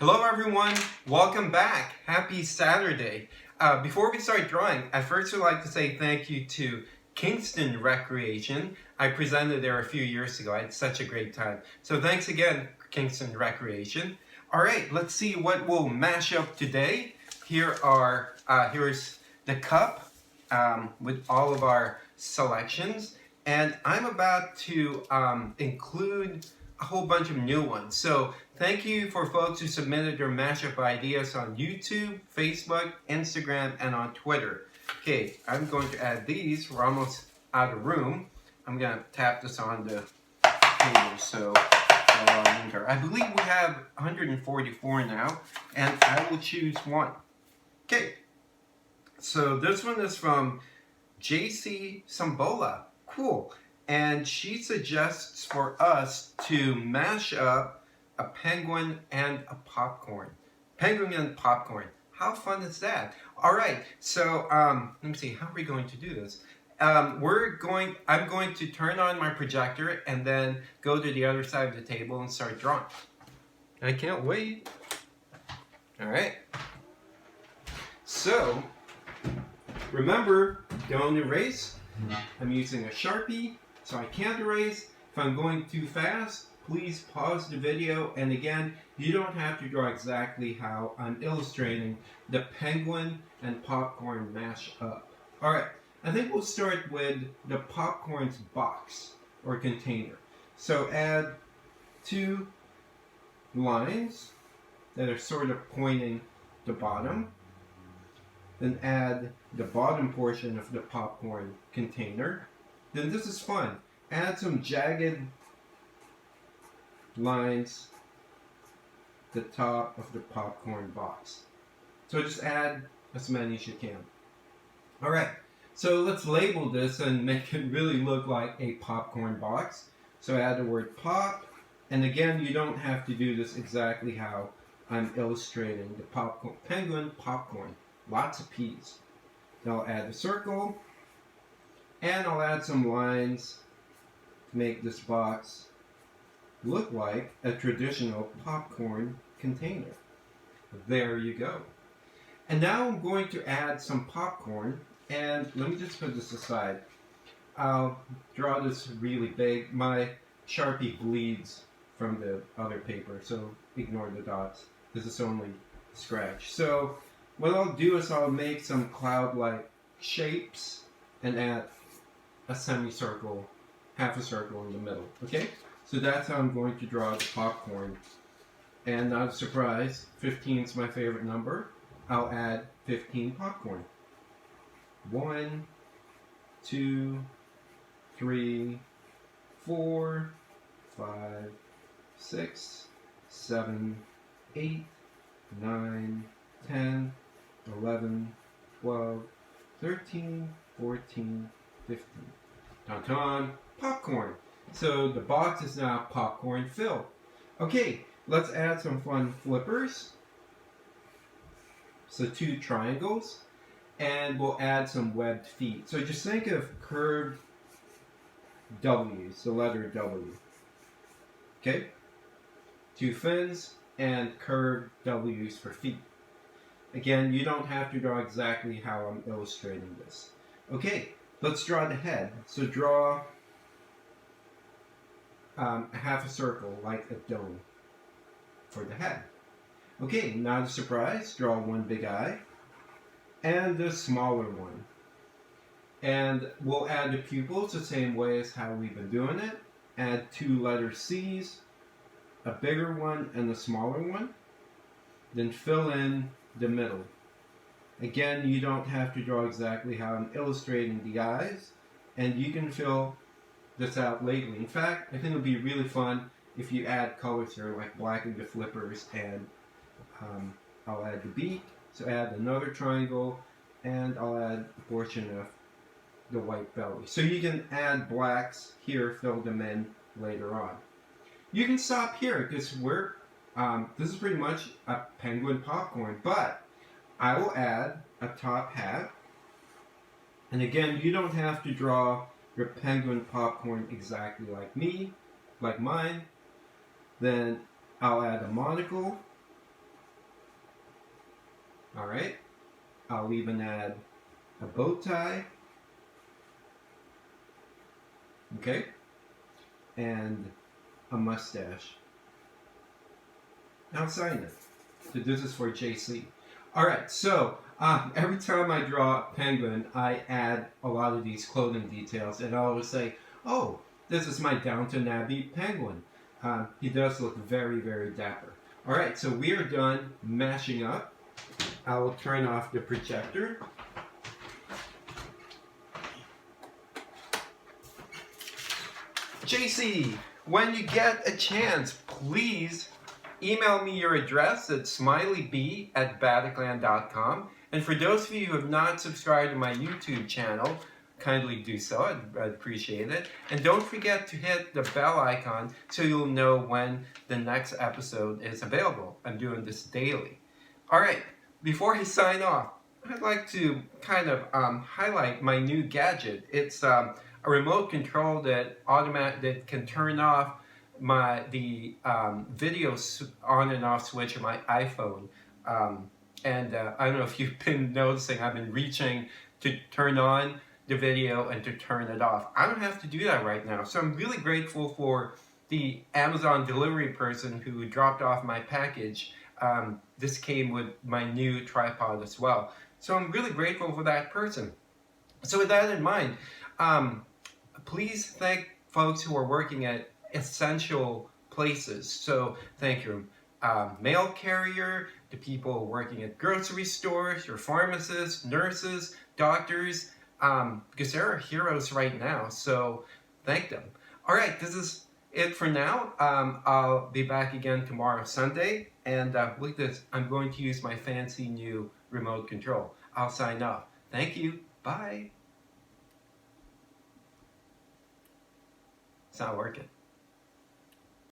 Hello everyone, welcome back. Happy Saturday. Before we start drawing, I first would like to say thank you to Kingston Recreation. I presented there a few years ago. I had such a great time. So thanks again, Kingston Recreation. All right, let's see what we'll mash up today. Here's the cup with all of our selections. And I'm about to include a whole bunch of new ones. So thank you for folks who submitted their mashup ideas on YouTube, Facebook, Instagram, and on Twitter. Okay, I'm going to add these. We're almost out of room. I'm going to tap this on the table. So I believe we have 144 now, and I will choose one. Okay, so this one is from Jacie Sambola. Cool. And she suggests for us to mash up a penguin and a popcorn. Penguin and popcorn. How fun is that? All right, so let me see, how are we going to do this? I'm going to turn on my projector and then go to the other side of the table and start drawing. I can't wait. All right. So, remember, don't erase. I'm using a Sharpie, so I can't erase. If I'm going too fast, please pause the video. And again, you don't have to draw exactly how I'm illustrating the penguin and popcorn mash up. All right, I think we'll start with the popcorn's box or container. So add two lines that are sort of pointing to bottom. Then add the bottom portion of the popcorn container. Then this is fun. Add some jagged lines to the top of the popcorn box. So just add as many as you can. Alright, so let's label this and make it really look like a popcorn box. So add the word pop, and again, you don't have to do this exactly how I'm illustrating the popcorn, penguin popcorn. Lots of P's. Then I'll add a circle, and I'll add some lines to make this box look like a traditional popcorn container. There you go. And now I'm going to add some popcorn, and let me just put this aside. I'll draw this really big. My Sharpie bleeds from the other paper, so ignore the dots. This is only scratch. So what I'll do is I'll make some cloud-like shapes and add a semicircle, half a circle in the middle, okay? So that's how I'm going to draw the popcorn. And not a surprise, 15 is my favorite number. I'll add 15 popcorn. 1, 2, 3, 4, 5, 6, 7, 8, 9, 10, 11, 12, 13, 14, 15. Tauntaun, popcorn. So the box is now popcorn filled. Okay, let's add some fun flippers. So 2 triangles, and we'll add some webbed feet. So just think of curved W's, the letter W. Okay? 2 fins and curved W's for feet. Again, you don't have to draw exactly how I'm illustrating this. Okay, let's draw the head. So draw a half a circle, like a dome, for the head. Okay, not a surprise, draw one big eye, and the smaller one. And we'll add the pupils the same way as how we've been doing it. Add 2 letter C's, a bigger one and a smaller one. Then fill in the middle. Again, you don't have to draw exactly how I'm illustrating the eyes, and you can fill this out lately. In fact, I think it would be really fun if you add colors here, like blacken the flippers, and I'll add the beak. So add another triangle, and I'll add a portion of the white belly. So you can add blacks here, fill them in later on. You can stop here because we're this is pretty much a penguin popcorn, but I will add a top hat. And again, you don't have to draw your penguin popcorn exactly like mine. Then I'll add a monocle All right. I'll even add a bow tie. Okay. And a mustache. Now sign it. So this is for Jacie. All right. So every time I draw a penguin, I add a lot of these clothing details, and I always say, "Oh, this is my Downton Abbey penguin." He does look very, very dapper. All right. So we are done mashing up. I will turn off the projector. Jacie, when you get a chance, please email me your address at smileyb@bataclan.com. And for those of you who have not subscribed to my YouTube channel, kindly do so. I'd appreciate it. And don't forget to hit the bell icon so you'll know when the next episode is available. I'm doing this daily. All right, before I sign off, I'd like to kind of highlight my new gadget. It's a remote control that can turn off the video on and off switch of my iPhone. I don't know if you've been noticing, I've been reaching to turn on the video and to turn it off. I don't have to do that right now. So I'm really grateful for the Amazon delivery person who dropped off my package. This came with my new tripod as well. So I'm really grateful for that person. So with that in mind, please thank folks who are working at essential places. So thank your mail carrier, the people working at grocery stores, your pharmacists, nurses, doctors, because there are heroes right now. So thank them. All right, this is it for now. I'll be back again tomorrow, Sunday. And with this, I'm going to use my fancy new remote control. I'll sign off. Thank you. Bye. It's not working.